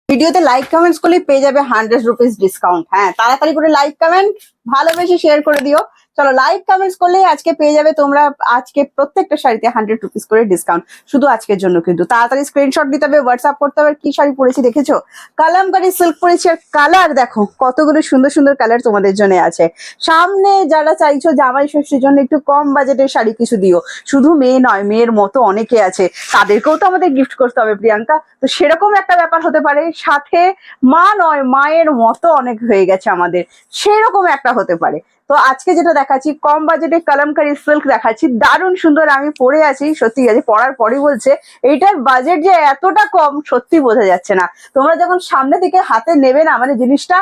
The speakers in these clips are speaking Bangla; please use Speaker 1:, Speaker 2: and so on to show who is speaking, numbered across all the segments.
Speaker 1: ভিডিওতে লাইক কমেন্টস করলে পেয়ে যাবে 100 রুপিস ডিসকাউন্ট। হ্যাঁ, তাড়াতাড়ি করে লাইক কমেন্ট ভালোবেসে শেয়ার করে দিও। চলো, লাইক কমেন্টস করলেই আজকে পেয়ে যাবে তোমরা আজকে প্রত্যেকটা শাড়িতে 100 রুপিস করে ডিসকাউন্ট, শুধু আজকের জন্য। কিন্তু তাড়াতাড়ি স্ক্রিনশট দিতে হবে, হোয়াটসঅ্যাপ করতে হবে। কি শাড়ি পরেছি দেখেছো? কালামকারী সিল্ক পরেছি, আর কালার দেখো কতগুলো সুন্দর সুন্দর কালার তোমাদের জন্য আছে। সামনে যারা চাইছো জামাই ষষ্ঠীর জন্য একটু কম বাজেটের শাড়ি কিছু দিও, শুধু মেয়ে নয়, মেয়ের মতো অনেকে আছে, তাদেরকেও তো আমাদের গিফট করতে হবে প্রিয়াঙ্কা। তো সেরকম একটা ব্যাপার হতে পারে, সাথে মা নয় মায়ের মতো অনেক হয়ে গেছে আমাদের, সেরকম একটা হতে পারে। তো আজকে যেটা দেখাচ্ছি কম বাজেটে কালামকারী সিল্ক দেখাচ্ছি, দারুণ সুন্দর। আমি পরে আছি, সত্যি আছে, পরার পরই বলছে এইটার বাজেট যে এতটা কম সত্যি বোঝা যাচ্ছে না। তোমরা যখন সামনে থেকে হাতে নেবে না, মানে জিনিসটা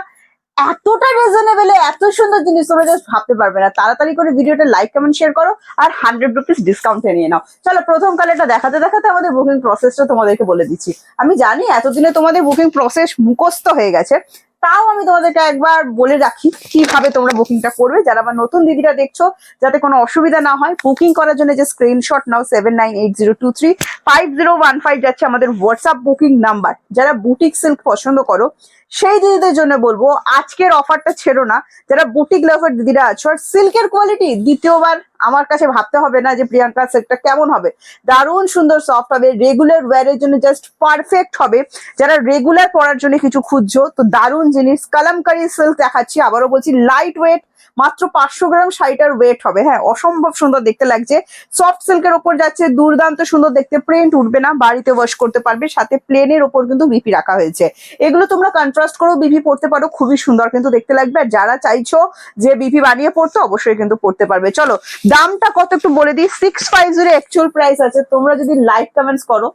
Speaker 1: এতটা রিজনেবল, এত সুন্দর জিনিস তোমরা জাস্ট ভাবতে পারবে না। তাড়াতাড়ি করে ভিডিওটা লাইক কমেন্ট শেয়ার করো আর 100 রুপিস ডিসকাউন্টে নিয়ে নাও। চলো, প্রথম কালারটা দেখাতে দেখাতে আমাদের বুকিং প্রসেসটা তোমাদেরকে বলে দিচ্ছি। আমি জানি এতদিনে তোমাদের বুকিং প্রসেস মুখস্থ হয়ে গেছে, তাও আমি তোমাদেরকে একবার বলে রাখি কিভাবে তোমরা বুকিংটা করবে। যারা আবার নতুন দিদিরা দেখছো, যাতে কোনো অসুবিধা না হয়, বুকিং করার জন্য যে স্ক্রিনশট নাও 7980235015 যাচ্ছে আমাদের হোয়াটসঅ্যাপ বুকিং নাম্বার। যারা বুটিক সিল্ক পছন্দ করো সেই দিদিদের জন্য বলবো আজকের অফারটা ছেড়ো না। যারা বুটিক লাভার দিদিরা আছো, আর সিল্কের কোয়ালিটি দ্বিতীয়বার আমার কাছে ভাবতে হবে না যে প্রিয়াঙ্কা সিল্কটা কেমন হবে। দারুণ সুন্দর সফট হবে, রেগুলার ওয়্যারের জন্য জাস্ট পারফেক্ট হবে। যারা রেগুলার পরার জন্য কিছু খুঁজছো, তো দারুণ জিনিস কালামকারী সিল্ক দেখাচ্ছি। আবারও বলছি, লাইট ওয়েট, মাত্র 500 গ্রাম শাড়িটার ওয়েট হবে। হ্যাঁ, অসম্ভব সুন্দর দেখতে লাগছে। সফট সিল্কের ওপর যাচ্ছে, দুর্দান্ত সুন্দর দেখতে, প্রিন্ট উঠবে না, বাড়িতে ওয়াশ করতে পারবে। সাথে প্লেনের ওপর কিন্তু বিপি রাখা হয়েছে। এগুলো তোমরা কন্ট্রাস্ট করেও বিপি পড়তে পারো, খুবই সুন্দর কিন্তু দেখতে লাগবে। আর যারা চাইছো যে বিপি বানিয়ে পড়তে, অবশ্যই কিন্তু পড়তে পারবে। চলো, দামটা কত একটু বলে দিই। 650 অ্যাকচুয়াল প্রাইস আছে। তোমরা যদি লাইক কমেন্টস করো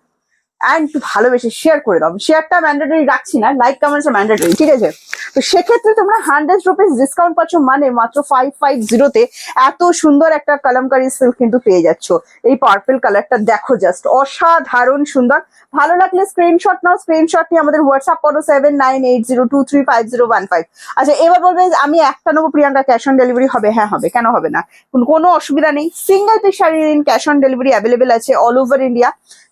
Speaker 1: অ্যান্ড একটু ভালোবেসে শেয়ার করে দাও, শেয়ারটা ম্যান্ডেটরি রাখছি না, লাইক কমেন্টস ম্যান্ডেটরি, ঠিক আছে? তো সেক্ষেত্রে তোমরা 100 রুপিস ডিসকাউন্ট পাচ্ছ, মানে মাত্র 550-তে এত সুন্দর একটা কালামকারী সিল্ক কিন্তু পেয়ে যাচ্ছ। এই পার্পল কালারটা দেখো, জাস্ট অসাধারণ সুন্দর। ভালো লাগলে স্ক্রিনশট নাও, স্ক্রিনশট নিয়ে আমাদের হোয়াটসঅ্যাপ করো 7980235015। আচ্ছা, এবার বলবে আমি একটা নেবো প্রিয়াঙ্কা, ক্যাশ অন ডেলিভারি হবে? হ্যাঁ হবে, কেন হবে না, কোনো অসুবিধা নেই। সিঙ্গেল পিস শাড়ি দিন ক্যাশ অন ডেলিভারি অ্যাভেলেবেল আছে all over India.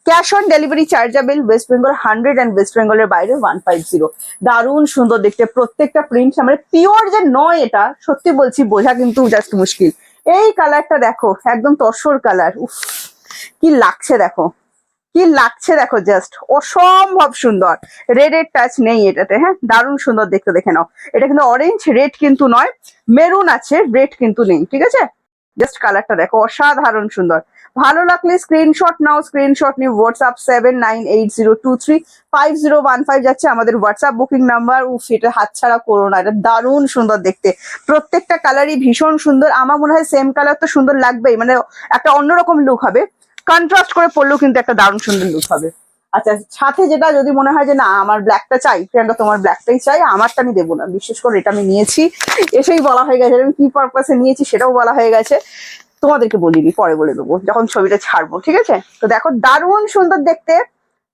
Speaker 1: Cash on delivery chargeable, West Bengal 100 and West বেঙ্গলের বাইরে 150। দারুণ সুন্দর দেখতে, প্রত্যেকটা প্রিন্ট মানে পিওর যে নয় এটা সত্যি বলছি বোঝা কিন্তু জাস্ট মুশকিল। এই কালারটা দেখো, একদম তসর কালার, উফ কি লাগছে দেখো, কি লাগছে দেখো, জাস্ট অসম্ভব সুন্দর। রেড এর টাচ নেই এটাতে। হ্যাঁ, দারুণ সুন্দর দেখতে, দেখে নাও। এটা কিন্তু অরেঞ্জ, রেড কিন্তু নয়, মেরুন আছে, রেড কিন্তু নেই, ঠিক আছে? জাস্ট কালারটা দেখো, অসাধারণ সুন্দর। ভালো লাগলে স্ক্রিনশট নাও, স্ক্রিনশট নিয়ে হোয়াটসঅ্যাপ 7980235015 যাচ্ছে আমাদের হোয়াটসঅ্যাপ বুকিং নাম্বার। উফ, এটা হাতছাড়া করো না, এটা দারুণ সুন্দর দেখতে। প্রত্যেকটা কালারই ভীষণ সুন্দর। আমার মনে হয় সেম কালার তো সুন্দর লাগবেই, মানে একটা অন্যরকম লুক হবে। কন্ট্রাস্ট করে পড়লেও কিন্তু একটা দারুণ সুন্দর লুক হবে। আচ্ছা, সাথে যেটা যদি মনে হয় যে না আমার ব্ল্যাকটা চাই, প্রিয়াঙ্কা তোমার ব্ল্যাকটাই চাই, আমারটা আমি দেবো না। বিশেষ করে এটা আমি নিয়েছি, এসেই বলা হয়ে গেছে আমি কি পারপাসে নিয়েছি, সেটাও বলা হয়ে গেছে। তোমাদেরকে বলিনি, পরে বলে দেবো যখন ছবিটা ছাড়বো, ঠিক আছে? তো দেখো, দারুণ সুন্দর দেখতে।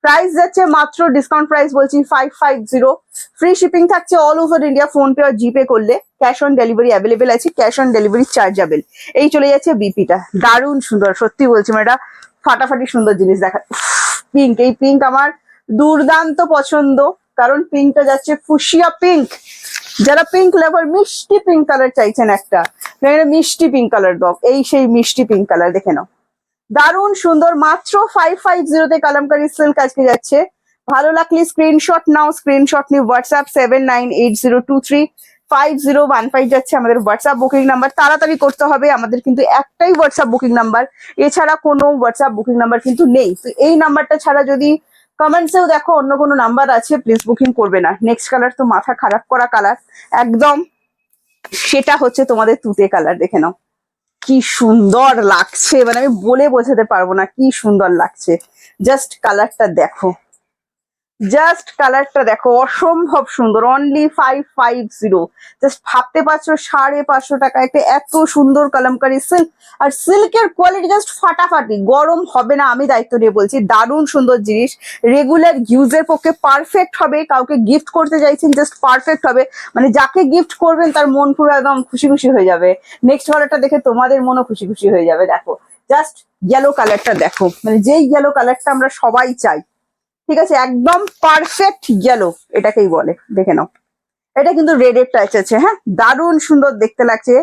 Speaker 1: প্রাইস যাচ্ছে মাত্র, ডিসকাউন্ট প্রাইস বলছি 550। ফ্রি শিপিং থাকছে all over India, PhonePe আর জিপে করলে। ক্যাশ অন ডেলিভারি অ্যাভেলেবেল আছে, ক্যাশ অন ডেলিভারি চার্জেবল। এই চলে যাচ্ছে বিপিটা, দারুণ সুন্দর সত্যি বলছি, মানে এটা ফাটাফাটি সুন্দর জিনিস। দেখা পিঙ্ক, এই পিঙ্ক আমার দুর্দান্ত পছন্দ, কারণ পিঙ্কটা যাচ্ছে ফুশিয়া পিঙ্ক। যারা পিঙ্ক লাভার, মিষ্টি পিঙ্ক কালার চাইছেন একটা, মিষ্টি পিঙ্ক কালার দাও, এই সেই মিষ্টি পিঙ্ক কালার দেখে নাও, দারুণ সুন্দর। মাত্র 550-তে কালামকারী সিল্ক আজকে যাচ্ছে। ভালো লাগলে স্ক্রিনশট নাও, স্ক্রিনশট নিয়ে হোয়াটসঅ্যাপ 7980235015 যাচ্ছে আমাদের হোয়াটসঅ্যাপ বুকিং নাম্বার। তাড়াতাড়ি করতে হবে, আমাদের কিন্তু একটাই হোয়াটসঅ্যাপ বুকিং নাম্বার, এছাড়া কোনো হোয়াটসঅ্যাপ বুকিং নাম্বার কিন্তু নেই। তো এই নাম্বারটা ছাড়া যদি কমেন্টসেও দেখো অন্য কোনো নাম্বার আছে, প্লিজ বুকিং করবে না। নেক্সট কালার তো মাথা খারাপ করা কালার একদম, সেটা হচ্ছে তোমাদের তুতে কালার। দেখে নাও কি সুন্দর লাগছে, মানে আমি বলে বোঝাতে পারবো না কি সুন্দর লাগছে। জাস্ট কালারটা দেখো, জাস্ট কালারটা দেখো, অসম্ভব সুন্দর। অনলি 550, জাস্ট ভাবতে পারছো 550 টাকা একটা এত সুন্দর কালামকারী সিল্ক। আর সিল্কের কোয়ালিটি জাস্ট ফাটাফাটি, গরম হবে না, আমি দায়িত্ব নিয়ে বলছি। দারুণ সুন্দর জিনিস, রেগুলার ইউজের পক্ষে পারফেক্ট হবে। কাউকে গিফট করতে চাইছেন, জাস্ট পারফেক্ট হবে, মানে যাকে গিফট করবেন তার মন পুরো একদম খুশি খুশি হয়ে যাবে। নেক্সট কালারটা দেখে তোমাদের মনও খুশি খুশি হয়ে যাবে। দেখো জাস্ট ইয়েলো কালারটা দেখো, মানে যেই ইয়েলো কালারটা আমরা সবাই চাই, ঠিক আছে, একদম পারফেক্ট ইয়েলো এটাকেই বলে, দেখে নাও। এটা কিন্তু রেড এর টাচ আছে, হ্যাঁ দারুণ সুন্দর দেখতে লাগছে।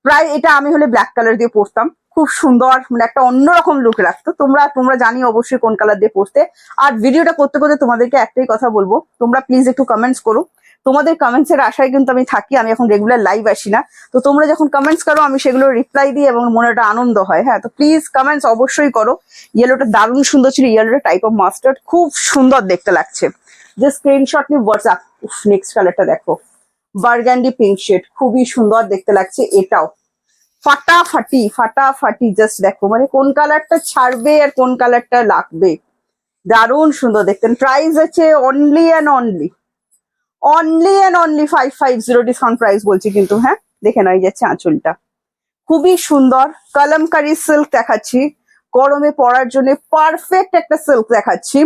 Speaker 1: প্রায় এটা আমি হলে ব্ল্যাক কালার দিয়ে পরতাম, খুব সুন্দর, মানে একটা অন্যরকম লুক রাখতো। তোমরা জানি অবশ্যই কোন কালার দিয়ে পরতে। আর ভিডিওটা করতে করতে তোমাদেরকে একটাই কথা বলবো, তোমরা প্লিজ একটু কমেন্টস করো। তোমাদের কমেন্টস এর আশায় কিন্তু আমি থাকি, আমি এখন রেগুলার লাইভ আসি না। তো তোমরা যখন কমেন্টস করো আমি সেগুলো রিপ্লাই দিই এবং মনে একটা আনন্দ হয়। হ্যাঁ, তো প্লিজ কমেন্টস অবশ্যই করো। ইয়েলোটা দারুণ সুন্দর ছিল, ইয়েলোটা টাইপ অফ মাস্টার্ড, খুব সুন্দর দেখতে লাগছে। যে স্ক্রিনশট নিয়ে হোয়াটসঅ্যাপ। নেক্সট কালারটা দেখো, বার্গান্ডি পিঙ্ক শেড, খুবই সুন্দর দেখতে লাগছে। এটাও ফাটাফাটি ফাটাফাটি, জাস্ট দেখো মানে কোন কালারটা ছাড়বে আর কোন কালারটা লাগবে, দারুণ সুন্দর দেখতে। প্রাইস আছে only and only 550 discount price বলছি কিন্তু। হ্যাঁ দেখে নাও, এই যাচ্ছে আঁচলটা, খুবই সুন্দর কলমকারি সিল্ক দেখাচ্ছি, গরমে পরার জন্য পারফেক্ট একটা সিল্ক দেখাচ্ছি,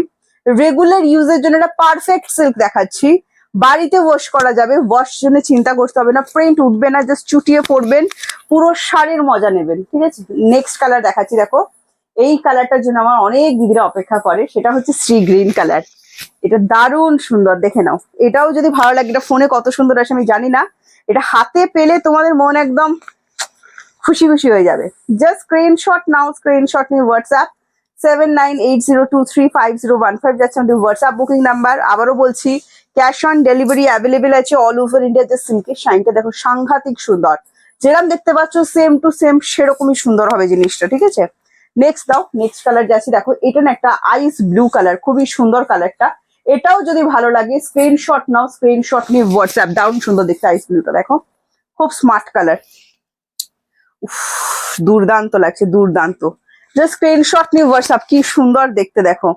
Speaker 1: রেগুলার ইউজের জন্য একটা পারফেক্ট সিল্ক দেখাচ্ছি। বাড়িতে ওয়াশ করা যাবে, ওয়াশ জন্য চিন্তা করতে হবে না, প্রিন্ট উঠবে না, জাস্ট চুটিয়ে পরবেন, পুরো শাড়ির মজা নেবেন। ঠিক আছে, নেক্সট কালার দেখাচ্ছি দেখো, এই কালারটার জন্য আমার অনেক দিদিরা অপেক্ষা করে, সেটা হচ্ছে সি গ্রিন কালার। এটা দারুণ সুন্দর, দেখে নাও। এটাও যদি ভালো লাগে, এটা ফোনে কত সুন্দর আসে আমি জানি না, এটা হাতে পেলে তোমাদের মন একদম খুশি খুশি হয়ে যাবে। জাস্ট স্ক্রিনশট নাও, স্ক্রিনশট নিয়ে হোয়াটসঅ্যাপ 7980235015 যাচ্ছে আমাদের হোয়াটসঅ্যাপ বুকিং নাম্বার। আবারও বলছি, ক্যাশ অন ডেলিভারি অ্যাভেলেবেল আছে অল ওভার ইন্ডিয়া। যে সিল্কের শাইনটা দেখো, সাংঘাতিক সুন্দর, যেরকম দেখতে পাচ্ছ সেম টু সেম সেরকমই সুন্দর হবে জিনিসটা। ঠিক আছে, নেক্সট দাও, নেক্সট কালার যাচ্ছি দেখো, এটা না একটা আইস ব্লু কালার, খুবই সুন্দর কালারটা। এটাও যদি ভালো লাগে স্ক্রিনশট নাও, স্ক্রিনশট নিয়ে হোয়াটসঅ্যাপ। দারুণ সুন্দর দেখতে আইস ব্লুটা, দেখো খুব স্মার্ট কালার, দুর্দান্ত লাগছে, দুর্দান্ত। জাস্ট স্ক্রিনশট নিয়ে হোয়াটসঅ্যাপ, কি সুন্দর দেখতে দেখো।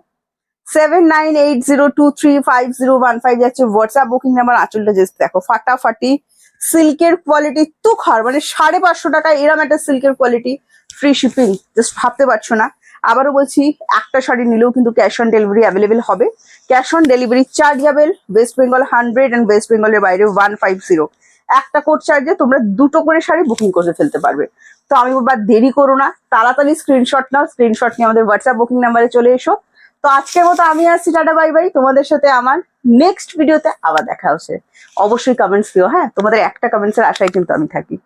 Speaker 1: 7980235015 যাচ্ছে হোয়াটসঅ্যাপ বুকিং নাম্বার। আঁচলটা জাস্ট দেখো, ফাটাফাটি সিল্কের কোয়ালিটি, তুখার মানে 550 টাকায় এরম একটা সিল্কের কোয়ালিটি, ফ্রি শিপিং, জাস্ট ভাবতে পারছো না। আবারও বলছি, একটা শাড়ি নিলেও কিন্তু ক্যাশ অন ডেলিভারি অ্যাভেলেবেল হবে। Cash on delivery chargeable West Bengal 100 and West বেঙ্গলের বাইরে 150। একটা কোড চার্জে তোমরা দুটো করে শাড়ি বুকিং করে ফেলতে পারবে। তো আমি বলবো দেরি করো না, তাড়াতাড়ি স্ক্রিনশট নাও, স্ক্রিনশট নিয়ে আমাদের হোয়াটসঅ্যাপ বুকিং নাম্বারে চলে এসো। তো আজকের মতো আমি আসছি, টাটা বাই বাই। তোমাদের সাথে আমার নেক্সট ভিডিওতে আবার দেখা হচ্ছে। অবশ্যই কমেন্টস দিও, হ্যাঁ তোমাদের একটা কমেন্টসের আশায় কিন্তু আমি থাকি।